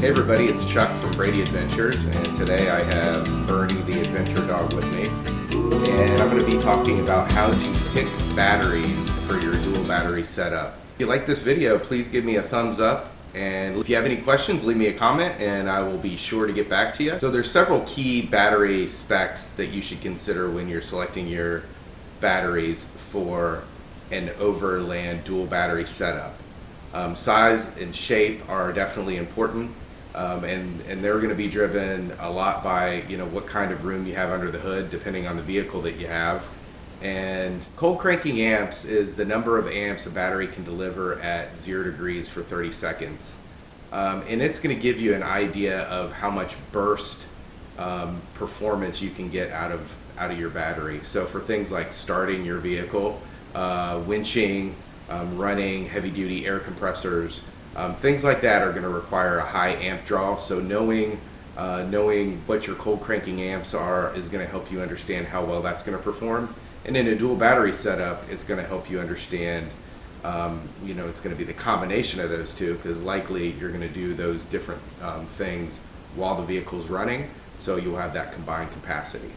Hey everybody, it's Chuck from Brady Adventures, and today I have Bernie the Adventure Dog with me. And I'm going to be talking about how to pick batteries for your dual battery setup. If you like this video, please give me a thumbs up. And if you have any questions, leave me a comment and I will be sure to get back to you. So there's several key battery specs that you should consider when you're selecting your batteries for an Overland dual battery setup. Size and shape are definitely important, and they're going to be driven a lot by what kind of room you have under the hood, depending on the vehicle that you have. And cold cranking amps is the number of amps a battery can deliver at 0 degrees for 30 seconds. And it's going to give you an idea of how much burst performance you can get out of your battery. So for things like starting your vehicle, winching, running heavy duty air compressors, things like that are going to require a high amp draw. So knowing what your cold cranking amps are is going to help you understand how well that's going to perform. And in a dual battery setup, it's going to help you understand, it's going to be the combination of those two, because likely you're going to do those different things while the vehicle's running, so you'll have that combined capacity.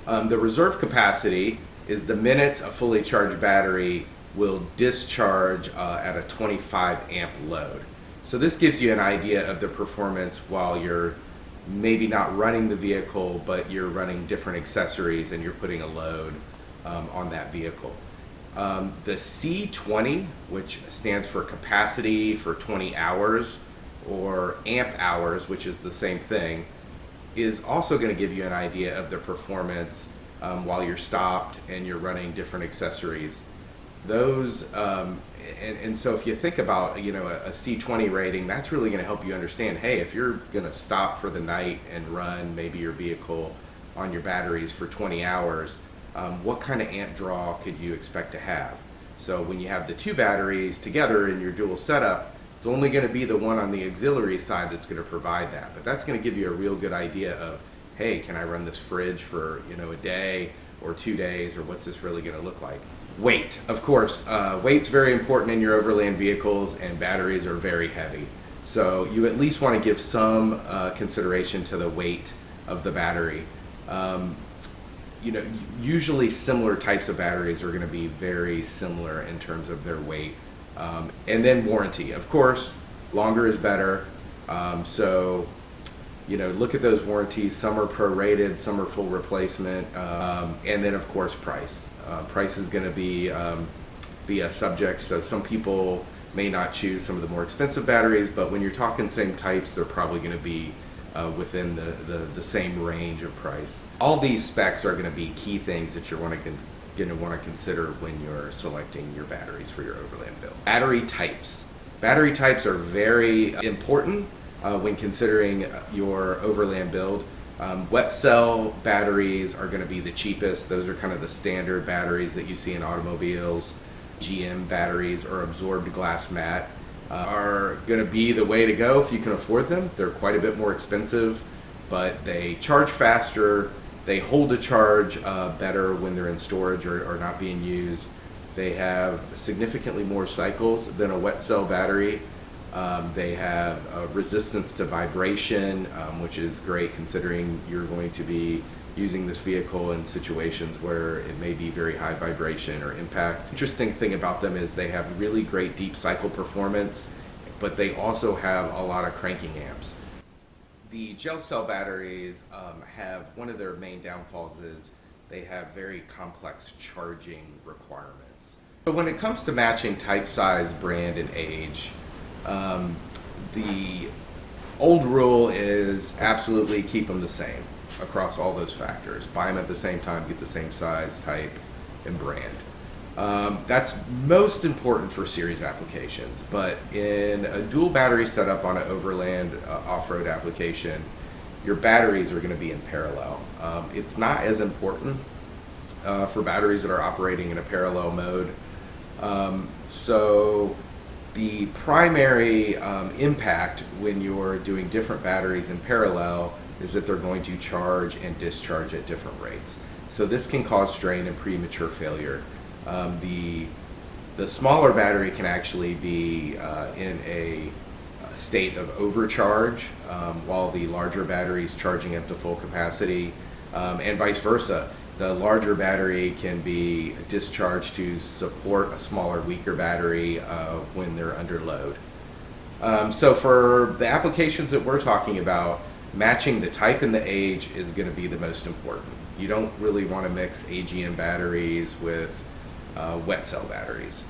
The reserve capacity is the minutes a fully charged battery will discharge at a 25 amp load. So this gives you an idea of the performance while you're maybe not running the vehicle, but you're running different accessories and you're putting a load on that vehicle. The C20, which stands for capacity for 20 hours, or amp hours, which is the same thing, is also going to give you an idea of the performance while you're stopped and you're running different accessories. Those and so if you think about a C20 rating, that's really going to help you understand, hey, if you're going to stop for the night and run maybe your vehicle on your batteries for 20 hours, what kind of amp draw could you expect to have? So when you have the two batteries together in your dual setup, it's only going to be the one on the auxiliary side that's going to provide that, but that's going to give you a real good idea of, hey, can I run this fridge for a day or 2 days, or what's this really going to look like? Weight, of course, weight's very important in your Overland vehicles, and batteries are very heavy. So you at least want to give some consideration to the weight of the battery. Usually similar types of batteries are going to be very similar in terms of their weight. And then warranty, of course, longer is better. So look at those warranties. Some are prorated, some are full replacement, and then of course price. Price is going to be a subject. So some people may not choose some of the more expensive batteries, but when you're talking same types, they're probably going to be within the same range of price. All these specs are going to be key things that you're going to want to consider when you're selecting your batteries for your Overland build. Battery types. Battery types are very important when considering your Overland build. Wet cell batteries are going to be the cheapest. Those are kind of the standard batteries that you see in automobiles. GM batteries or absorbed glass mat are going to be the way to go if you can afford them. They're quite a bit more expensive, but they charge faster. They hold a charge better when they're in storage or not being used. They have significantly more cycles than a wet cell battery. They have resistance to vibration, which is great considering you're going to be using this vehicle in situations where it may be very high vibration or impact. Interesting thing about them is they have really great deep cycle performance, but they also have a lot of cranking amps. The gel cell batteries have one of their main downfalls is they have very complex charging requirements. So when it comes to matching type, size, brand, and age, the old rule is absolutely keep them the same across all those factors. Buy them at the same time, get the same size, type, and brand. That's most important for series applications, but in a dual battery setup on an Overland off-road application, your batteries are going to be in parallel. It's not as important for batteries that are operating in a parallel mode. So the primary impact when you're doing different batteries in parallel is that they're going to charge and discharge at different rates. So this can cause strain and premature failure. The smaller battery can actually be in a state of overcharge while the larger battery is charging up to full capacity, and vice versa. The larger battery can be discharged to support a smaller, weaker battery when they're under load. So for the applications that we're talking about, matching the type and the age is going to be the most important. You don't really want to mix AGM batteries with wet cell batteries.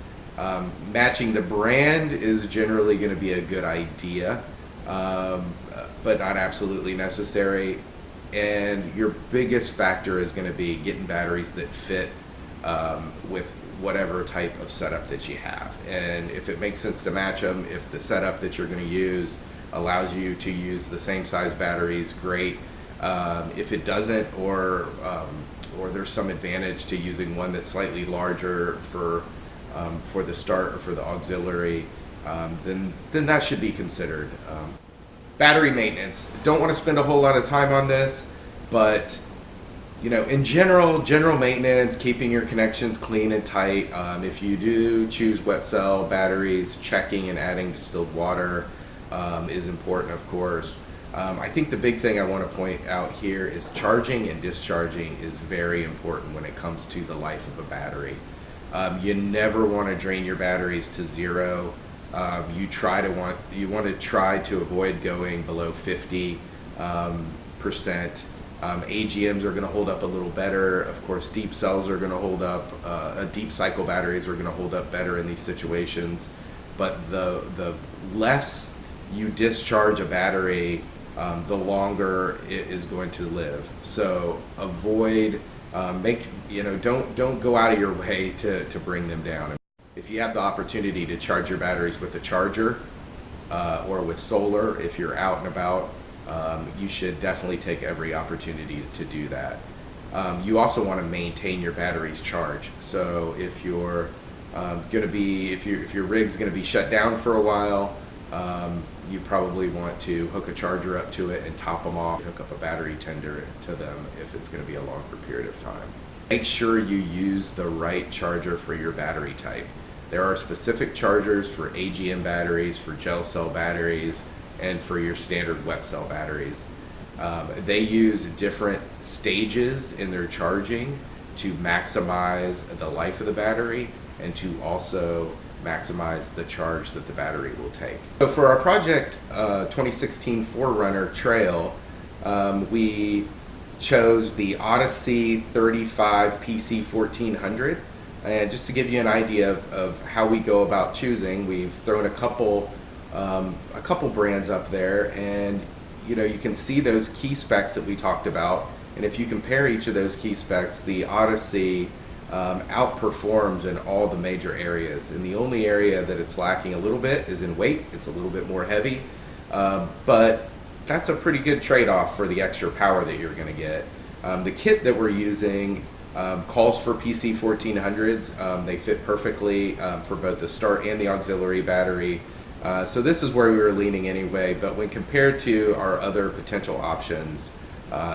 Matching the brand is generally going to be a good idea, but not absolutely necessary. And your biggest factor is going to be getting batteries that fit with whatever type of setup that you have. And if it makes sense to match them, if the setup that you're going to use allows you to use the same size batteries, great. If it doesn't, or there's some advantage to using one that's slightly larger for the start or for the auxiliary, then that should be considered. Battery maintenance. Don't want to spend a whole lot of time on this, but in general maintenance, keeping your connections clean and tight. If you do choose wet cell batteries, checking and adding distilled water is important, of course. I think the big thing I want to point out here is charging and discharging is very important when it comes to the life of a battery. You never want to drain your batteries to zero. You want to try to avoid going below 50%. AGMs are going to hold up a little better. Of course, deep cells are going to hold up. Deep cycle batteries are going to hold up better in these situations. But the less you discharge a battery, the longer it is going to live. So avoid, don't go out of your way to bring them down. If you have the opportunity to charge your batteries with a charger or with solar, if you're out and about, you should definitely take every opportunity to do that. You also want to maintain your batteries charged. So if you're if your rig's going to be shut down for a while, you probably want to hook a charger up to it and top them off. Hook up a battery tender to them if it's going to be a longer period of time. Make sure you use the right charger for your battery type. There are specific chargers for AGM batteries, for gel cell batteries, and for your standard wet cell batteries. They use different stages in their charging to maximize the life of the battery and to also maximize the charge that the battery will take. So for our project 2016 4Runner Trail, we chose the Odyssey 35 PC 1400. And just to give you an idea of how we go about choosing, we've thrown a couple brands up there, and you can see those key specs that we talked about. And if you compare each of those key specs, the Odyssey outperforms in all the major areas. And the only area that it's lacking a little bit is in weight. It's a little bit more heavy, but that's a pretty good trade-off for the extra power that you're going to get. The kit that we're using calls for PC 1400s. They fit perfectly for both the start and the auxiliary battery. So this is where we were leaning anyway, but when compared to our other potential options,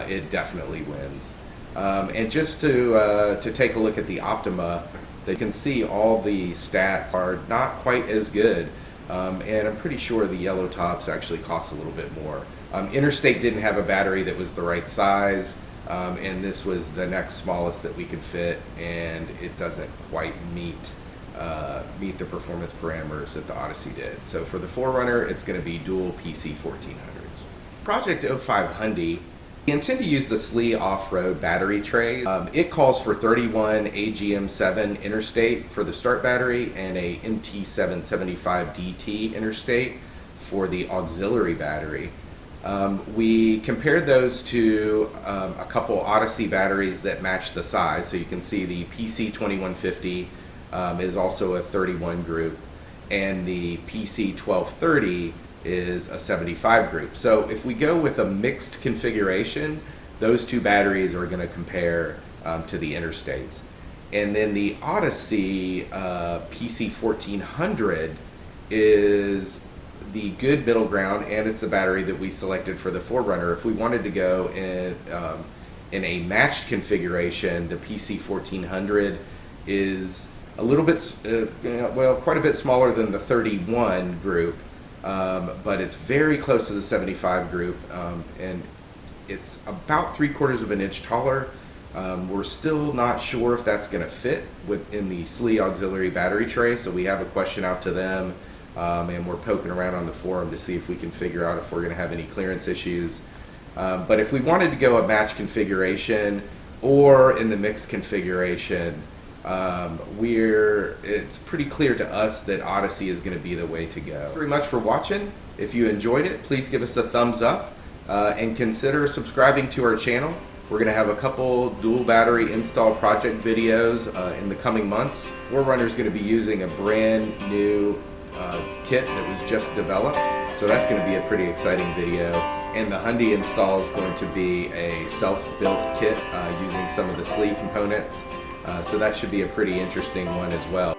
it definitely wins. And just to take a look at the Optima, they can see all the stats are not quite as good. And I'm pretty sure the yellow tops actually cost a little bit more. Interstate didn't have a battery that was the right size, and this was the next smallest that we could fit, and it doesn't quite meet the performance parameters that the Odyssey did. So for the 4Runner, it's going to be dual PC 1400s. Project 05 Hyundai, we intend to use the SLE off-road battery tray. It calls for 31 AGM7 interstate for the start battery and a MT775DT interstate for the auxiliary battery. We compared those to a couple Odyssey batteries that match the size. So you can see the PC2150 is also a 31 group, and the PC1230 is a 75 group. So if we go with a mixed configuration, those two batteries are going to compare to the interstates. And then the Odyssey PC1400 is the good middle ground, and it's the battery that we selected for the 4Runner. If we wanted to go in a matched configuration, the PC1400 is a little bit, quite a bit smaller than the 31 group, but it's very close to the 75 group, and it's about 3/4 of an inch taller. We're still not sure if that's going to fit within the SLE auxiliary battery tray, so we have a question out to them, and we're poking around on the forum to see if we can figure out if we're going to have any clearance issues. But if we wanted to go a match configuration or in the mixed configuration, it's pretty clear to us that Odyssey is going to be the way to go. Thanks very much for watching. If you enjoyed it, please give us a thumbs up and consider subscribing to our channel. We're going to have a couple dual battery install project videos in the coming months. Forerunner is going to be using a brand new kit that was just developed, so that's going to be a pretty exciting video. And the Hyundai install is going to be a self-built kit using some of the SLE components, so that should be a pretty interesting one as well.